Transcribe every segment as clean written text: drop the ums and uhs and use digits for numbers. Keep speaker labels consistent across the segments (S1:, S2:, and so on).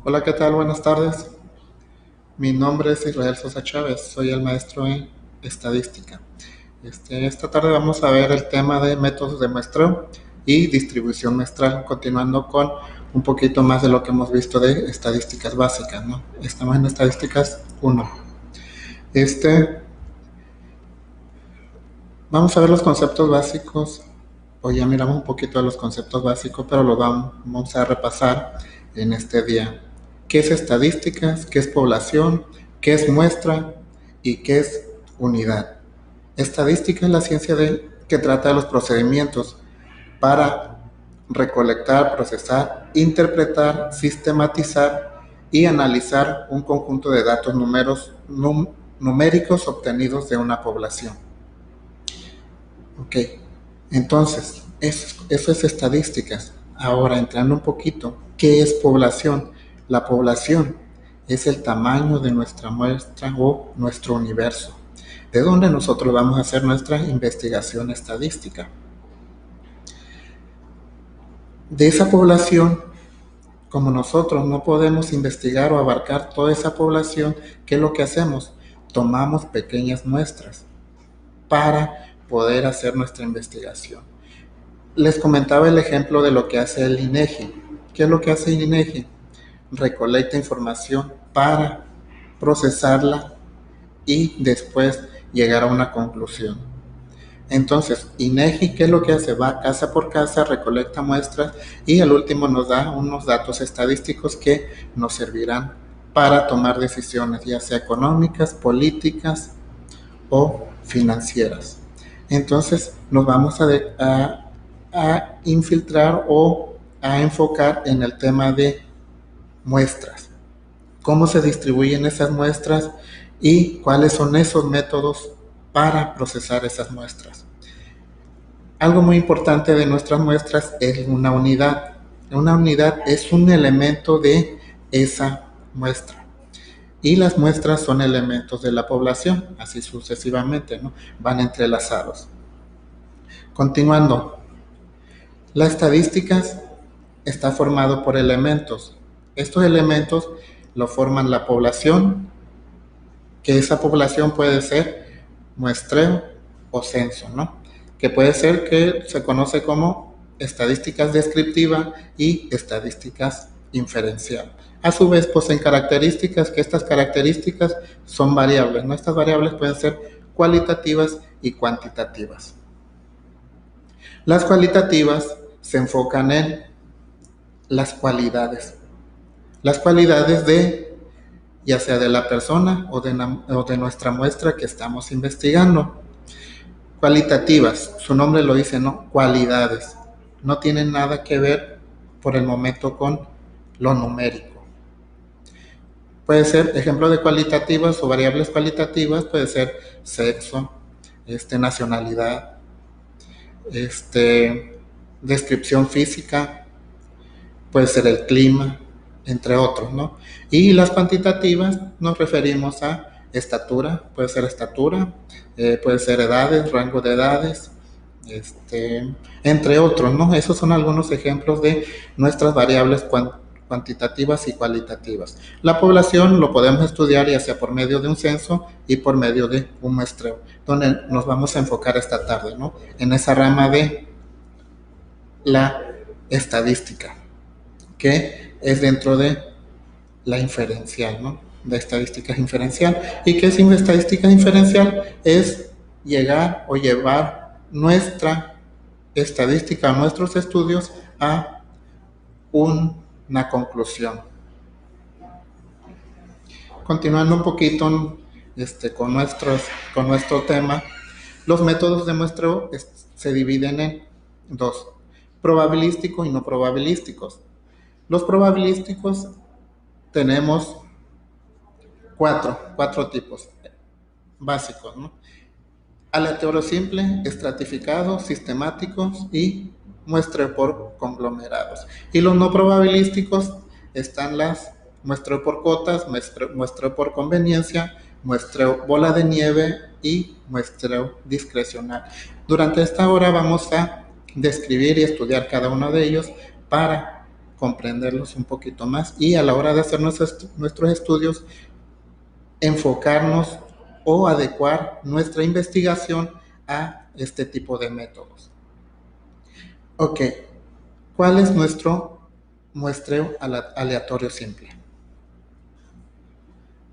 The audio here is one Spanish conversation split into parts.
S1: Hola, ¿qué tal? Buenas tardes. Mi nombre es Israel Sosa Chávez, soy el maestro en estadística. Esta tarde vamos a ver el tema de métodos de muestreo y distribución muestral, continuando con un poquito más de lo que hemos visto de estadísticas básicas, ¿no? Estamos en estadísticas 1. Este, Vamos a ver los conceptos básicos, o ya miramos un poquito de los conceptos básicos, pero los vamos a repasar en este día. ¿Qué es estadísticas? ¿Qué es población? ¿Qué es muestra? ¿Y qué es unidad? Estadística es la ciencia que trata de los procedimientos para recolectar, procesar, interpretar, sistematizar y analizar un conjunto de datos numéricos obtenidos de una población. Ok, entonces, eso es estadísticas. Ahora, entrando un poquito, ¿qué es población? La población es el tamaño de nuestra muestra o nuestro universo, de donde nosotros vamos a hacer nuestra investigación estadística. De esa población, como nosotros no podemos investigar o abarcar toda esa población, ¿qué es lo que hacemos? Tomamos pequeñas muestras para poder hacer nuestra investigación. Les comentaba el ejemplo de lo que hace el INEGI. ¿Qué es lo que hace el INEGI? Recolecta información para procesarla y después llegar a una conclusión. Entonces, INEGI, ¿qué es lo que hace? Va casa por casa, recolecta muestras y al último nos da unos datos estadísticos que nos servirán para tomar decisiones, ya sea económicas, políticas o financieras. Entonces, nos vamos a infiltrar o a enfocar en el tema de muestras. Cómo se distribuyen esas muestras y cuáles son esos métodos para procesar esas muestras. Algo muy importante de nuestras muestras es una unidad. Una unidad es un elemento de esa muestra. Y las muestras son elementos de la población, así sucesivamente, ¿no? Van entrelazados. Continuando, la estadística está formado por elementos. Estos elementos lo forman la población, que esa población puede ser muestreo o censo, ¿no? Que puede ser que se conoce como estadísticas descriptiva y estadísticas inferencial. A su vez poseen características, que estas características son variables, ¿no? Estas variables pueden ser cualitativas y cuantitativas. Las cualitativas se enfocan en las cualidades de ya sea de la persona o de nuestra muestra que estamos investigando. Cualitativas, su nombre lo dice, ¿no? Cualidades. No tienen nada que ver por el momento con lo numérico. Puede ser, ejemplo de cualitativas o variables cualitativas, puede ser sexo, nacionalidad, descripción física, puede ser el clima, entre otros, ¿no? Y las cuantitativas nos referimos a estatura, puede ser estatura, puede ser edades, rango de edades, entre otros, ¿no? Esos son algunos ejemplos de nuestras variables cuantitativas y cualitativas. La población lo podemos estudiar ya sea por medio de un censo y por medio de un muestreo, donde nos vamos a enfocar esta tarde, ¿no? En esa rama de la estadística, que es dentro de la inferencial, ¿no? De estadística inferencial. ¿Y qué es estadística inferencial? Es llegar o llevar nuestra estadística, nuestros estudios a una conclusión. Continuando un poquito con nuestro tema, los métodos de muestreo se dividen en dos, probabilístico y no probabilísticos. Los probabilísticos tenemos cuatro tipos básicos, ¿no? Aleatorio simple, estratificado, sistemáticos y muestreo por conglomerados. Y los no probabilísticos están las muestreo por cotas, muestreo por conveniencia, muestreo bola de nieve y muestreo discrecional. Durante esta hora vamos a describir y estudiar cada uno de ellos para comprenderlos un poquito más y a la hora de hacer nuestros estudios, enfocarnos o adecuar nuestra investigación a este tipo de métodos. Ok, ¿cuál es nuestro muestreo aleatorio simple?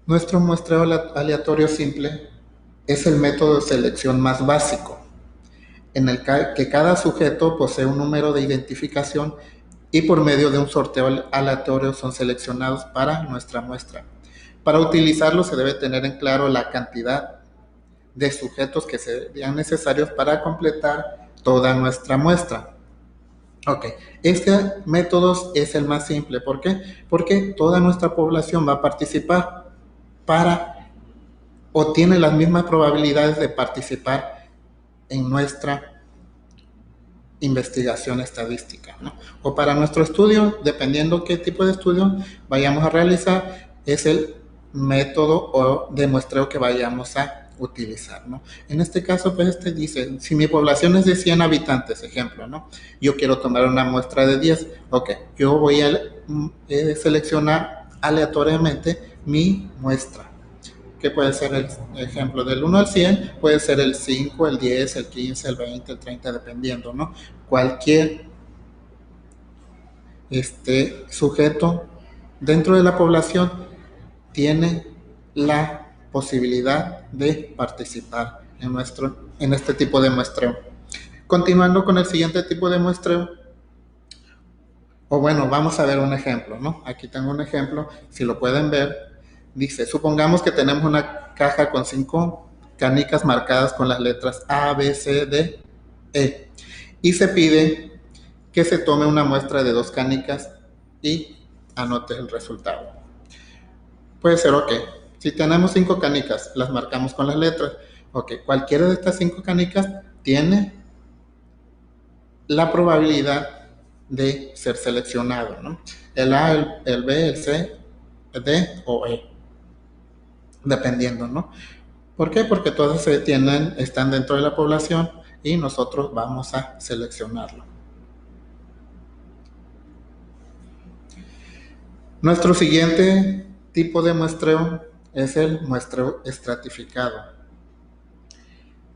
S1: Nuestro muestreo aleatorio simple es el método de selección más básico, en el que cada sujeto posee un número de identificación y por medio de un sorteo aleatorio son seleccionados para nuestra muestra. Para utilizarlo se debe tener en claro la cantidad de sujetos que serían necesarios para completar toda nuestra muestra. Ok, este método es el más simple. ¿Por qué? Porque toda nuestra población va a participar o tiene las mismas probabilidades de participar en nuestra investigación estadística, ¿no? O para nuestro estudio, dependiendo qué tipo de estudio vayamos a realizar, es el método o de muestreo que vayamos a utilizar, ¿no? En este caso, pues dice, si mi población es de 100 habitantes, ejemplo, ¿no? Yo quiero tomar una muestra de 10, ok, yo voy a seleccionar aleatoriamente mi muestra, que puede ser el ejemplo del 1 al 100, puede ser el 5, el 10, el 15, el 20, el 30, dependiendo, ¿no? Cualquier sujeto dentro de la población tiene la posibilidad de participar en este tipo de muestreo. Continuando con el siguiente tipo de muestreo, o bueno, vamos a ver un ejemplo, ¿no? Aquí tengo un ejemplo, si lo pueden ver. Dice, supongamos que tenemos una caja con 5 canicas marcadas con las letras A, B, C, D, E. Y se pide que se tome una muestra de 2 canicas y anote el resultado. Puede ser, ok, si tenemos 5 canicas, las marcamos con las letras. Ok, cualquiera de estas 5 canicas tiene la probabilidad de ser seleccionado, ¿no? El A, el B, el C, el D o E, dependiendo, ¿no? ¿Por qué? Porque todas están dentro de la población y nosotros vamos a seleccionarlo. Nuestro siguiente tipo de muestreo es el muestreo estratificado.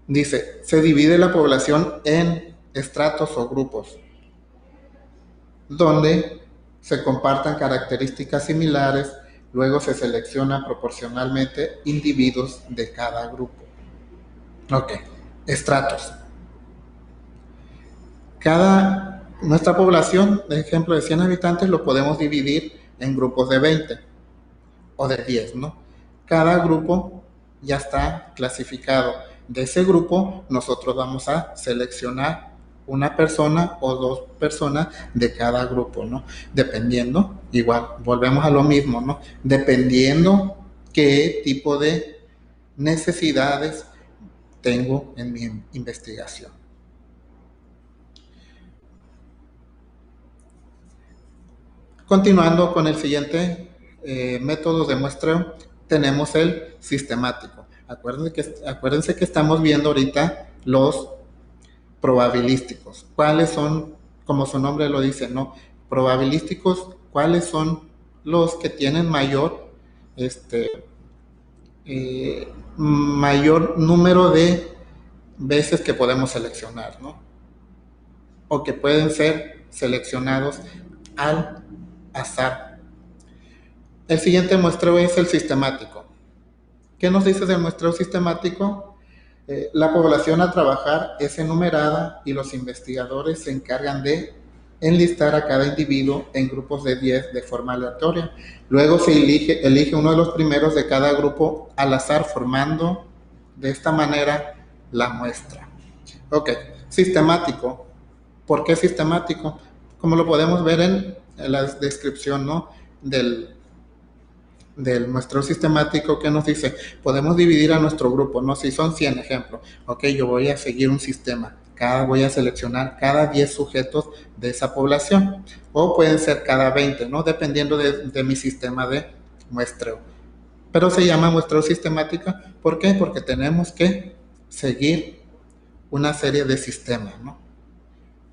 S1: Dice, se divide la población en estratos o grupos, donde se compartan características similares, luego se selecciona proporcionalmente individuos de cada grupo. Ok, estratos. Nuestra población, de ejemplo de 100 habitantes, lo podemos dividir en grupos de 20 o de 10, ¿no? Cada grupo ya está clasificado. De ese grupo nosotros vamos a seleccionar una persona o 2 personas de cada grupo, ¿no? Dependiendo, igual, volvemos a lo mismo, ¿no? Dependiendo qué tipo de necesidades tengo en mi investigación. Continuando con el siguiente método de muestreo, tenemos el sistemático. Acuérdense que estamos viendo ahorita los probabilísticos. ¿Cuáles son, como su nombre lo dice, no? Probabilísticos, ¿cuáles son los que tienen mayor número de veces que podemos seleccionar, ¿no? O que pueden ser seleccionados al azar. El siguiente muestreo es el sistemático. ¿Qué nos dice del muestreo sistemático? La población a trabajar es enumerada y los investigadores se encargan de enlistar a cada individuo en grupos de 10 de forma aleatoria. Luego se elige uno de los primeros de cada grupo al azar, formando de esta manera la muestra. Ok, sistemático. ¿Por qué sistemático? Como lo podemos ver en la descripción, ¿no? del muestreo sistemático, que nos dice, podemos dividir a nuestro grupo, ¿no? Si son 100 ejemplos, ok, yo voy a seguir un sistema, voy a seleccionar cada 10 sujetos de esa población, o pueden ser cada 20, ¿no? Dependiendo de mi sistema de muestreo. Pero se llama muestreo sistemático, ¿por qué? Porque tenemos que seguir una serie de sistemas, ¿no?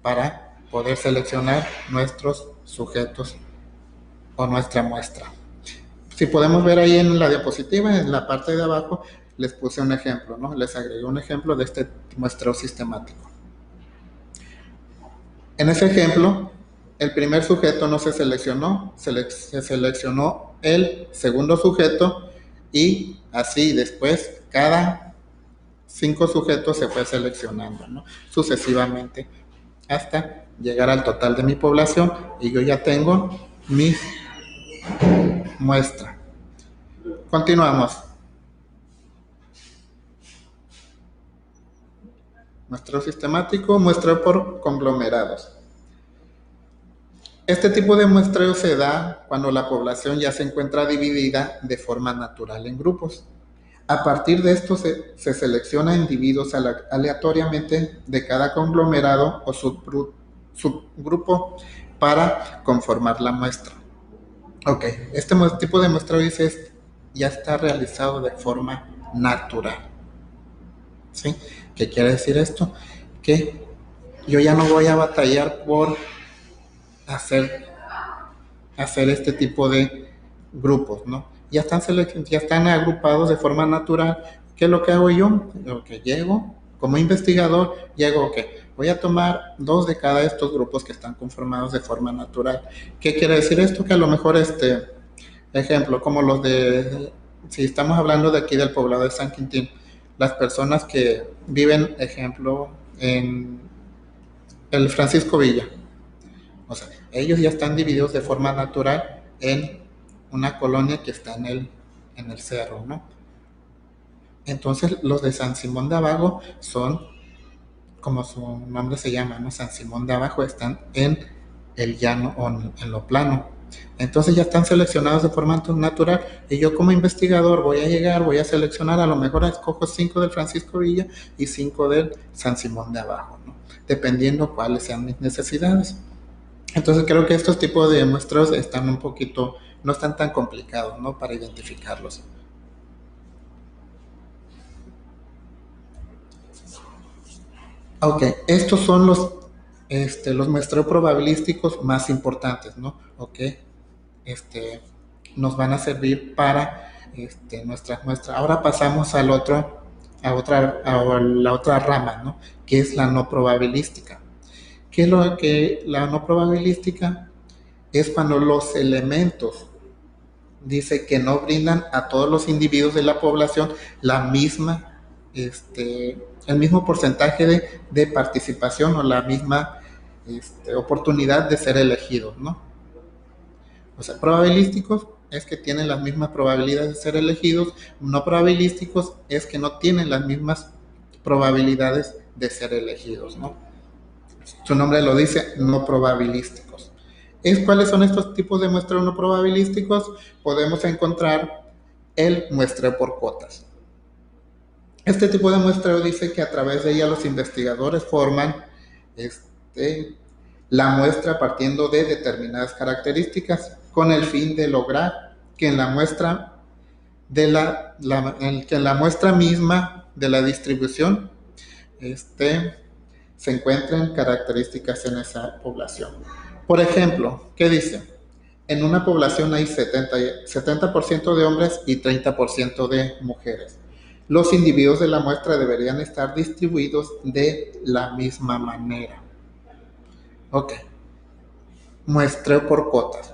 S1: Para poder seleccionar nuestros sujetos o nuestra muestra. Si podemos ver ahí en la diapositiva, en la parte de abajo, les puse un ejemplo, ¿no? Les agregué un ejemplo de este muestreo sistemático. En ese ejemplo, el primer sujeto no se seleccionó, se seleccionó el segundo sujeto y así después cada 5 sujetos se fue seleccionando, ¿no? Sucesivamente hasta llegar al total de mi población y yo ya tengo mi muestra. Continuamos. Muestreo sistemático, muestreo por conglomerados. Este tipo de muestreo se da cuando la población ya se encuentra dividida de forma natural en grupos. A partir de esto se selecciona individuos aleatoriamente de cada conglomerado o subgrupo para conformar la muestra. Ok, este tipo de muestreo dice ya está realizado de forma natural. ¿Sí? ¿Qué quiere decir esto? Que yo ya no voy a batallar por hacer este tipo de grupos, ¿no? Ya están agrupados de forma natural. ¿Qué es lo que hago yo? Lo que llego, como investigador, ok, voy a tomar 2 de cada de estos grupos que están conformados de forma natural. ¿Qué quiere decir esto? Que a lo mejor ejemplo, como los si estamos hablando de aquí del poblado de San Quintín, las personas que viven, ejemplo, en el Francisco Villa, o sea, ellos ya están divididos de forma natural en una colonia que está en el cerro, ¿no? Entonces, los de San Simón de Abajo son, como su nombre se llama, ¿no? San Simón de Abajo están en el llano o en lo plano. Entonces ya están seleccionados de forma natural y yo como investigador voy a seleccionar, a lo mejor escojo 5 del Francisco Villa y 5 del San Simón de Abajo, ¿no? Dependiendo cuáles sean mis necesidades. Entonces creo que estos tipos de muestreos están no están tan complicados, ¿no? Para identificarlos. Ok, estos son los muestreos probabilísticos más importantes, ¿no? Ok, nos van a servir para nuestras muestras. Ahora pasamos a la otra rama, ¿no? Que es la no probabilística. ¿Qué es lo que la no probabilística? Es cuando los elementos dice que no brindan a todos los individuos de la población el mismo porcentaje de participación o la misma oportunidad de ser elegidos, ¿no? O sea, probabilísticos es que tienen las mismas probabilidades de ser elegidos, no probabilísticos es que no tienen las mismas probabilidades de ser elegidos, ¿no? Su nombre lo dice, no probabilísticos. ¿Cuáles son estos tipos de muestreos no probabilísticos? Podemos encontrar el muestreo por cuotas. Este tipo de muestreo dice que a través de ella los investigadores forman la muestra partiendo de determinadas características con el fin de lograr que en la muestra misma de la distribución se encuentren características en esa población. Por ejemplo, ¿qué dice? En una población hay 70% de hombres y 30% de mujeres. Los individuos de la muestra deberían estar distribuidos de la misma manera. Ok. Muestreo por cuotas.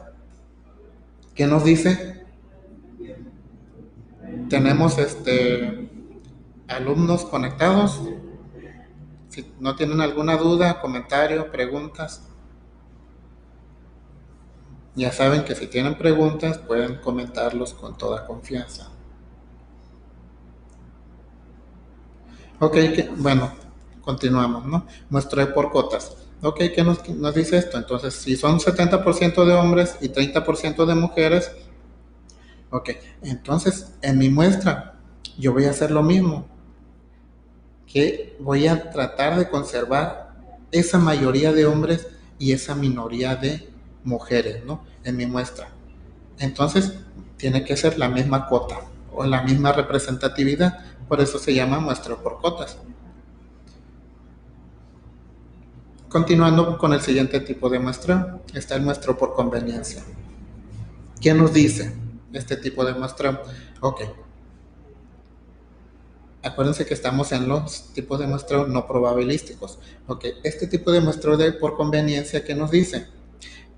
S1: ¿Qué nos dice? Tenemos alumnos conectados. Si no tienen alguna duda, comentario, preguntas, ya saben que si tienen preguntas pueden comentarlos con toda confianza. Ok, bueno, continuamos, ¿no? Muestreo por cuotas. Ok, ¿qué nos dice esto? Entonces, si son 70% de hombres y 30% de mujeres, ok, entonces en mi muestra yo voy a hacer lo mismo, que voy a tratar de conservar esa mayoría de hombres y esa minoría de mujeres, ¿no? En mi muestra. Entonces, tiene que ser la misma cuota o la misma representatividad, por eso se llama muestreo por cuotas. Continuando con el siguiente tipo de muestreo, está el muestreo por conveniencia. ¿Qué nos dice este tipo de muestreo? Ok, acuérdense que estamos en los tipos de muestreo no probabilísticos. Ok, este tipo de muestreo por conveniencia, ¿qué nos dice?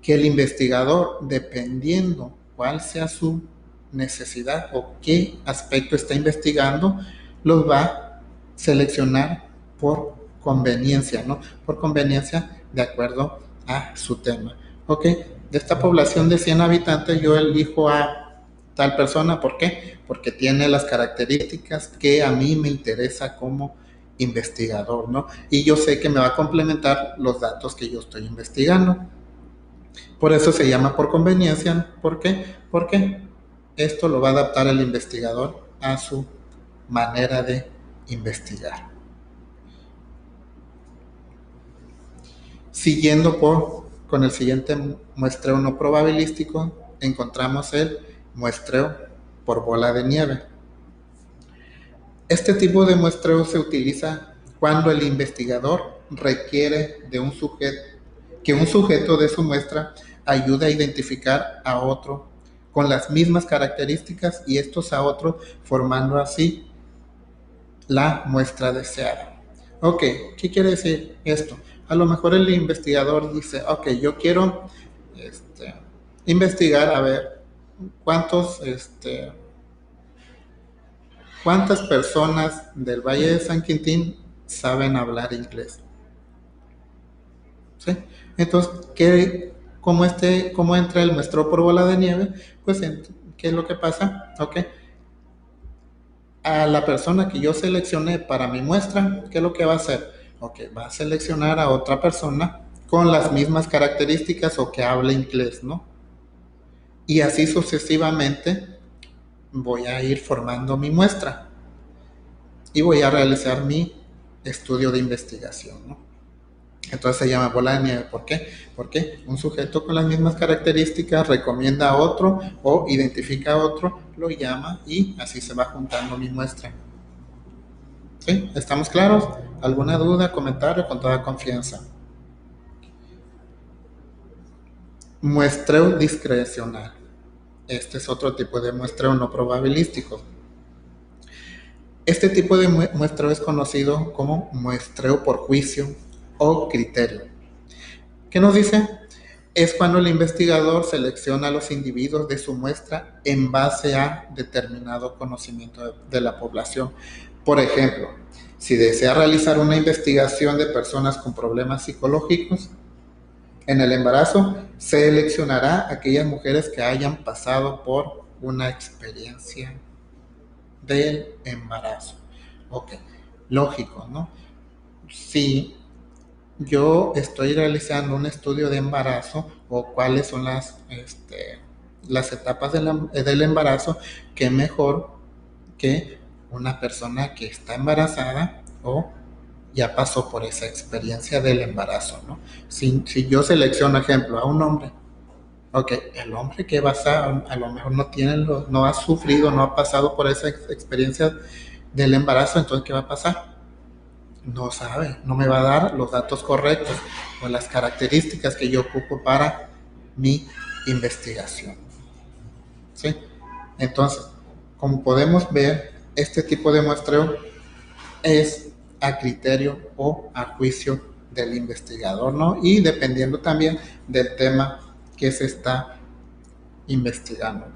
S1: Que el investigador, dependiendo cuál sea su necesidad o qué aspecto está investigando, los va a seleccionar por conveniencia, ¿no? Por conveniencia de acuerdo a su tema. Ok, de esta población de 100 habitantes yo elijo a tal persona, ¿por qué? Porque tiene las características que a mí me interesa como investigador, ¿no? Y yo sé que me va a complementar los datos que yo estoy investigando. Por eso se llama por conveniencia. ¿Por qué? Porque esto lo va a adaptar el investigador a su manera de investigar. Siguiendo con el siguiente muestreo no probabilístico, encontramos el muestreo por bola de nieve. Este tipo de muestreo se utiliza cuando el investigador requiere de que un sujeto de su muestra ayude a identificar a otro con las mismas características y estos a otro, formando así la muestra deseada. Ok, ¿qué quiere decir esto? A lo mejor el investigador dice, ok, yo quiero investigar a ver cuántas personas del Valle de San Quintín saben hablar inglés. ¿Sí? Entonces, ¿cómo entra el muestreo por bola de nieve? Pues, ¿qué es lo que pasa? Ok, a la persona que yo seleccioné para mi muestra, ¿qué es lo que va a hacer? Ok, va a seleccionar a otra persona con las mismas características o que hable inglés, ¿no? Y así sucesivamente voy a ir formando mi muestra y voy a realizar mi estudio de investigación, ¿no? Entonces se llama bola de nieve. ¿Por qué? Porque un sujeto con las mismas características recomienda a otro o identifica a otro, lo llama y así se va juntando mi muestra. ¿Sí? ¿Estamos claros? ¿Alguna duda, comentario? Con toda confianza. Muestreo discrecional. Este es otro tipo de muestreo no probabilístico. Este tipo de muestreo es conocido como muestreo por juicio o criterio. ¿Qué nos dice? Es cuando el investigador selecciona a los individuos de su muestra en base a determinado conocimiento de la población. Por ejemplo, si desea realizar una investigación de personas con problemas psicológicos en el embarazo, seleccionará aquellas mujeres que hayan pasado por una experiencia del embarazo. Ok, lógico, ¿no? Si yo estoy realizando un estudio de embarazo o cuáles son las etapas del embarazo, qué mejor que una persona que está embarazada o ya pasó por esa experiencia del embarazo, ¿no? Si yo selecciono, ejemplo, a un hombre, ok, el hombre que va a lo mejor no ha sufrido, no ha pasado por esa experiencia del embarazo, entonces, ¿qué va a pasar? No sabe, no me va a dar los datos correctos o las características que yo ocupo para mi investigación. ¿Sí? Entonces, como podemos ver, este tipo de muestreo es a criterio o a juicio del investigador, ¿no? Y dependiendo también del tema que se está investigando.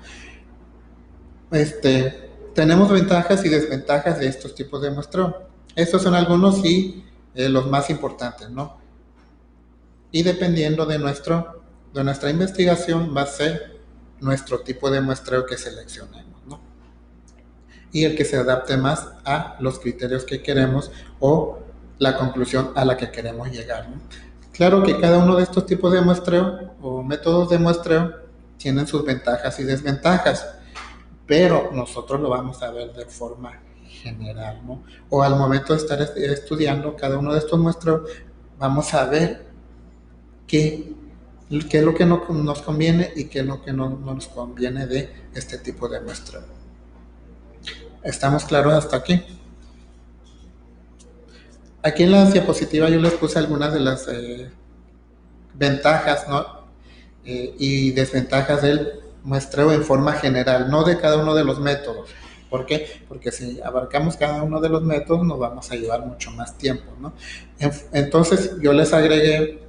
S1: Tenemos ventajas y desventajas de estos tipos de muestreo. Estos son algunos y los más importantes, ¿no? Y dependiendo de nuestra investigación va a ser nuestro tipo de muestreo que seleccionemos, ¿no? Y el que se adapte más a los criterios que queremos o la conclusión a la que queremos llegar, ¿no? Claro que cada uno de estos tipos de muestreo o métodos de muestreo tienen sus ventajas y desventajas, pero nosotros lo vamos a ver de forma general, ¿no? O al momento de estar estudiando cada uno de estos muestreos, vamos a ver qué es lo que nos conviene y qué es lo que no nos conviene de este tipo de muestreo. ¿Estamos claros hasta aquí? Aquí en la diapositiva yo les puse algunas de las ventajas, ¿no? Y desventajas del muestreo en forma general, no de cada uno de los métodos. ¿Por qué? Porque si abarcamos cada uno de los métodos nos vamos a llevar mucho más tiempo, ¿no? Entonces yo les agregué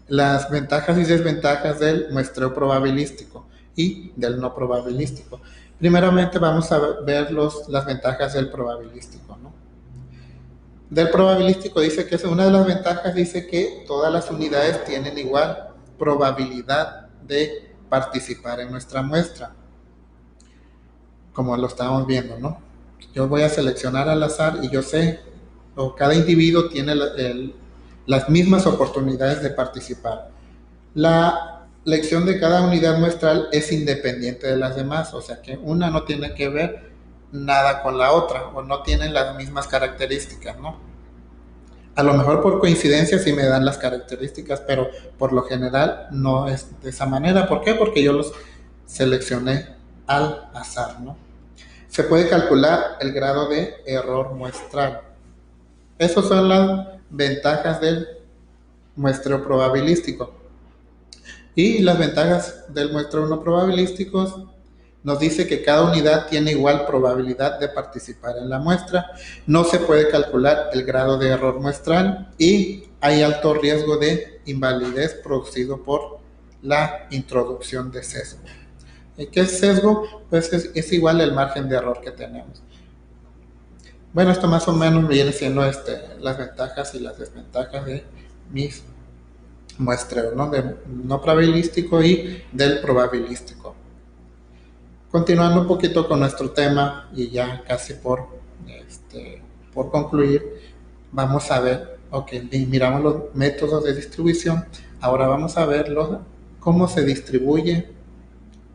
S1: las ventajas y desventajas del muestreo probabilístico y del no probabilístico. Primeramente vamos a ver las ventajas del probabilístico, ¿no? Del probabilístico dice que una de las ventajas dice que todas las unidades tienen igual probabilidad de participar en nuestra muestra, como lo estamos viendo, ¿no? Yo voy a seleccionar al azar y yo sé, o cada individuo tiene las mismas oportunidades de participar. La lección de cada unidad muestral es independiente de las demás, o sea que una no tiene que ver nada con la otra, o no tienen las mismas características, ¿no? A lo mejor por coincidencia sí me dan las características, pero por lo general no es de esa manera. ¿Por qué? Porque yo los seleccioné al azar, ¿no? Se puede calcular el grado de error muestral. Esas son las ventajas del muestreo probabilístico. Y las ventajas del muestreo no probabilístico nos dice que cada unidad tiene igual probabilidad de participar en la muestra, no se puede calcular el grado de error muestral y hay alto riesgo de invalidez producido por la introducción de sesgo. ¿Qué es sesgo? Pues es igual el margen de error que tenemos. Bueno, esto más o menos viene siendo las ventajas y las desventajas de mis muestreos, ¿no? De no probabilístico y del probabilístico. Continuando un poquito con nuestro tema y ya casi por concluir, vamos a ver, ok, miramos los métodos de distribución, ahora vamos a ver cómo se distribuyen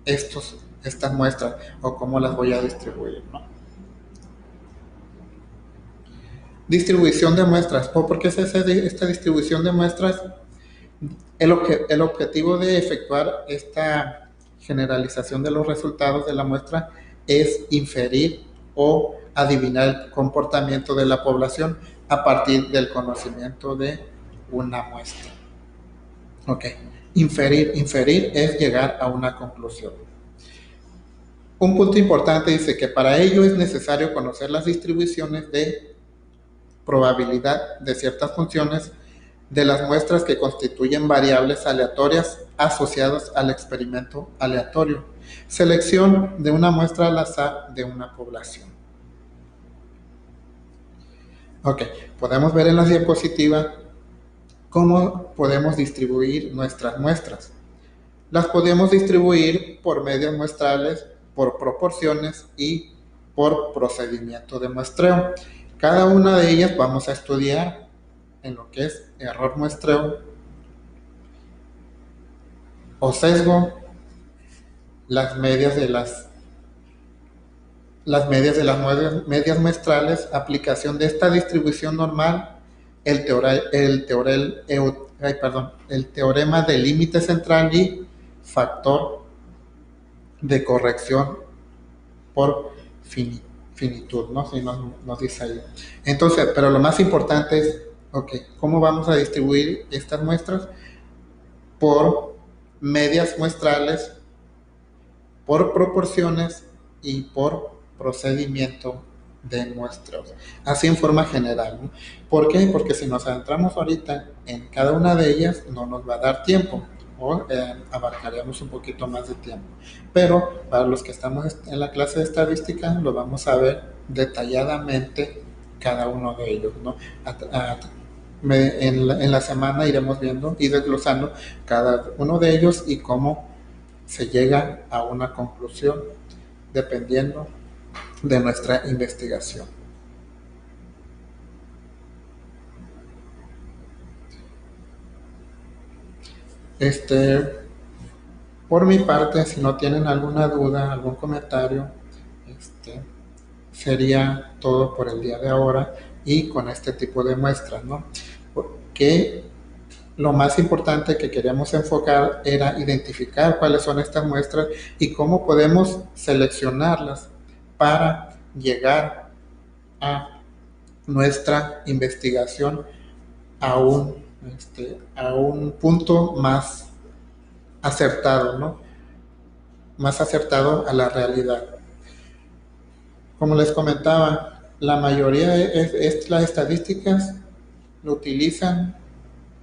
S1: estas muestras o cómo las voy a distribuir, ¿no? Distribución de muestras. ¿Por qué es esta distribución de muestras? El objetivo de efectuar esta generalización de los resultados de la muestra es inferir o adivinar el comportamiento de la población a partir del conocimiento de una muestra. Ok, inferir es llegar a una conclusión. Un punto importante dice que para ello es necesario conocer las distribuciones de probabilidad de ciertas funciones de las muestras que constituyen variables aleatorias asociadas al experimento aleatorio. Selección de una muestra al azar de una población. Ok, podemos ver en la diapositiva cómo podemos distribuir nuestras muestras. Las podemos distribuir por medios muestrales, por proporciones y por procedimiento de muestreo. Cada una de ellas vamos a estudiar en lo que es error muestreo o sesgo, las medias de las medias muestrales, aplicación de esta distribución normal, el teorema del límite central y factor de corrección por finitud, ¿no? Si nos dice ahí. Entonces, pero lo más importante es, ok, ¿cómo vamos a distribuir estas muestras? Por medias muestrales, por proporciones y por procedimiento de muestreos, así en forma general, ¿no? ¿Por qué? Porque si nos adentramos ahorita en cada una de ellas no nos va a dar tiempo o abarcaríamos un poquito más de tiempo, pero para los que estamos en la clase de estadística lo vamos a ver detalladamente cada uno de ellos, ¿no? En la semana iremos viendo y desglosando cada uno de ellos y cómo se llega a una conclusión dependiendo de nuestra investigación. Por mi parte, si no tienen alguna duda, algún comentario, sería todo por el día de ahora y con este tipo de muestras, ¿no? Porque lo más importante que queríamos enfocar era identificar cuáles son estas muestras y cómo podemos seleccionarlas para llegar a nuestra investigación a un punto más acertado, ¿no? Más acertado a la realidad. Como les comentaba, la mayoría de las estadísticas lo utilizan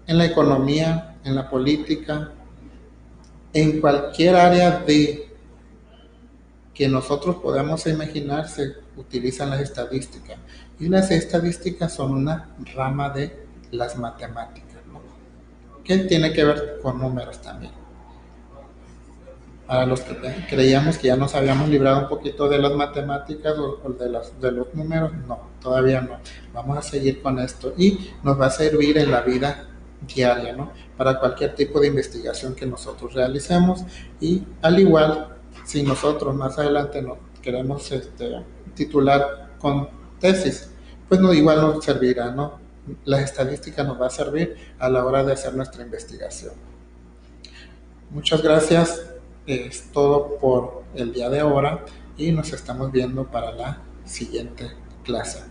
S1: en la economía, en la política, en cualquier área de que nosotros podamos imaginar se utilizan las estadísticas. Y las estadísticas son una rama de las matemáticas, ¿no? Que tiene que ver con números también. Para los que creíamos que ya nos habíamos librado un poquito de las matemáticas o de los números, no, todavía no. Vamos a seguir con esto y nos va a servir en la vida diaria, ¿no? Para cualquier tipo de investigación que nosotros realicemos y al igual, si nosotros más adelante nos queremos titular con tesis, pues no, igual nos servirá, ¿no? La estadística nos va a servir a la hora de hacer nuestra investigación. Muchas gracias, es todo por el día de ahora y nos estamos viendo para la siguiente clase.